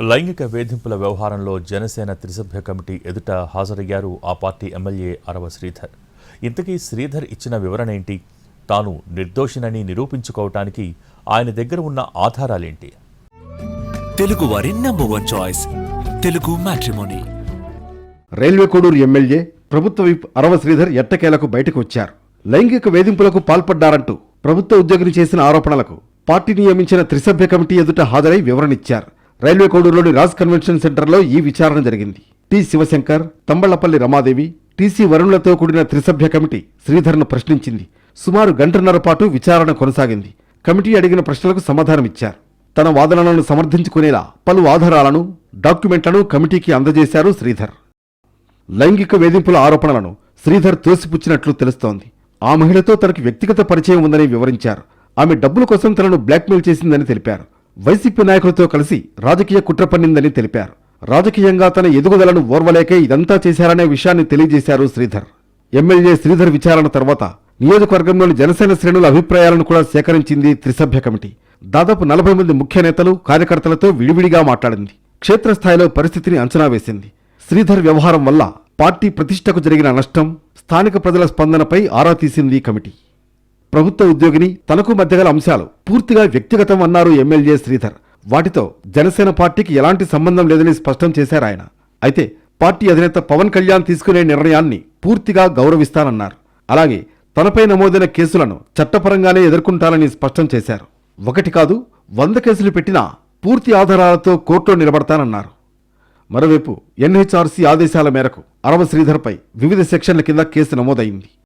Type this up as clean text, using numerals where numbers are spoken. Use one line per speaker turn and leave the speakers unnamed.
లైంగిక వేధింపుల వ్యవహారంలో జనసేన త్రిసభ్య కమిటీ ఎదుట హాజరయ్యారు ఆ పార్టీ ఎమ్మెల్యే అరవ శ్రీధర్. ఇంతకీ శ్రీధర్ ఇచ్చిన వివరణ ఏంటి? తాను నిర్దోషినని నిరూపించుకోవటానికి ఆయన దగ్గర ఉన్న ఆధారాలేంటి?
తెలుగువారి number 1 choice Telugu matrimony.
Railway Koduru MLA ప్రభుత్వ విప్ అరవ శ్రీధర్ ఎట్టకేలకు బయటకు వచ్చారు. లైంగిక వేధింపులకు పాల్పడ్డారంటూ ప్రభుత్వ ఉద్యోగిని చేసిన ఆరోపణలకు పార్టీ నియమించిన త్రిసభ్య కమిటీ ఎదుట హాజరై వివరణిచ్చారు. రైల్వే కోడూరులోని రాజ్ కన్వెన్షన్ సెంటర్లో ఈ విచారణ జరిగింది. టి శివశంకర్, తంబళ్లపల్లి రమాదేవి, టిసి వరుణులతో కూడిన త్రిసభ్య కమిటీ శ్రీధర్ను ప్రశ్నించింది. సుమారు గంటన్నర పాటు విచారణ కొనసాగింది. కమిటీ అడిగిన ప్రశ్నలకు సమాధానమిచ్చారు. తన వాదనలను సమర్థించుకునేలా పలు ఆధారాలను, డాక్యుమెంట్లను కమిటీకి అందజేశారు శ్రీధర్. లైంగిక వేధింపుల ఆరోపణలను శ్రీధర్ తోసిపుచ్చినట్లు తెలుస్తోంది. ఆ మహిళతో తనకి వ్యక్తిగత పరిచయం ఉందని వివరించారు. ఆమె డబ్బుల కోసం తనను బ్లాక్మెయిల్ చేసిందని తెలిపారు. వైసీపీ నాయకులతో కలిసి రాజకీయ కుట్ర పన్నిందని తెలిపారు. రాజకీయంగా తన ఎదుగుదలను ఓర్వలేకే ఇదంతా చేశారనే విషయాన్ని తెలియజేశారు శ్రీధర్. ఎమ్మెల్యే శ్రీధర్ విచారణ తర్వాత నియోజకవర్గంలోని జనసేన శ్రేణుల అభిప్రాయాలను కూడా సేకరించింది త్రిసభ్య కమిటీ. దాదాపు 40 మంది ముఖ్య నేతలు, కార్యకర్తలతో విడివిడిగా మాట్లాడింది. క్షేత్రస్థాయిలో పరిస్థితిని అంచనా వేసింది. శ్రీధర్ వ్యవహారం వల్ల పార్టీ ప్రతిష్టకు జరిగిన నష్టం, స్థానిక ప్రజల స్పందనపై ఆరా తీసింది కమిటీ. ప్రభుత్వ ఉద్యోగిని, తనకు మధ్య గల అంశాలు పూర్తిగా వ్యక్తిగతం అన్నారు ఎమ్మెల్యే శ్రీధర్. వాటితో జనసేన పార్టీకి ఎలాంటి సంబంధం లేదని స్పష్టం చేశారాయన. అయితే పార్టీ అధినేత పవన్ కళ్యాణ్ తీసుకునే నిర్ణయాన్ని పూర్తిగా గౌరవిస్తానన్నారు. అలాగే తనపై నమోదైన కేసులను చట్టపరంగానే ఎదుర్కొంటానని స్పష్టం చేశారు. 1 కాదు 100 కేసులు పెట్టినా పూర్తి ఆధారాలతో కోర్టులో నిలబడతానన్నారు. మరోవైపు ఎన్హెచ్ఆర్సీ ఆదేశాల మేరకు అరవ శ్రీధర్పై వివిధ సెక్షన్ల కింద కేసు నమోదైంది.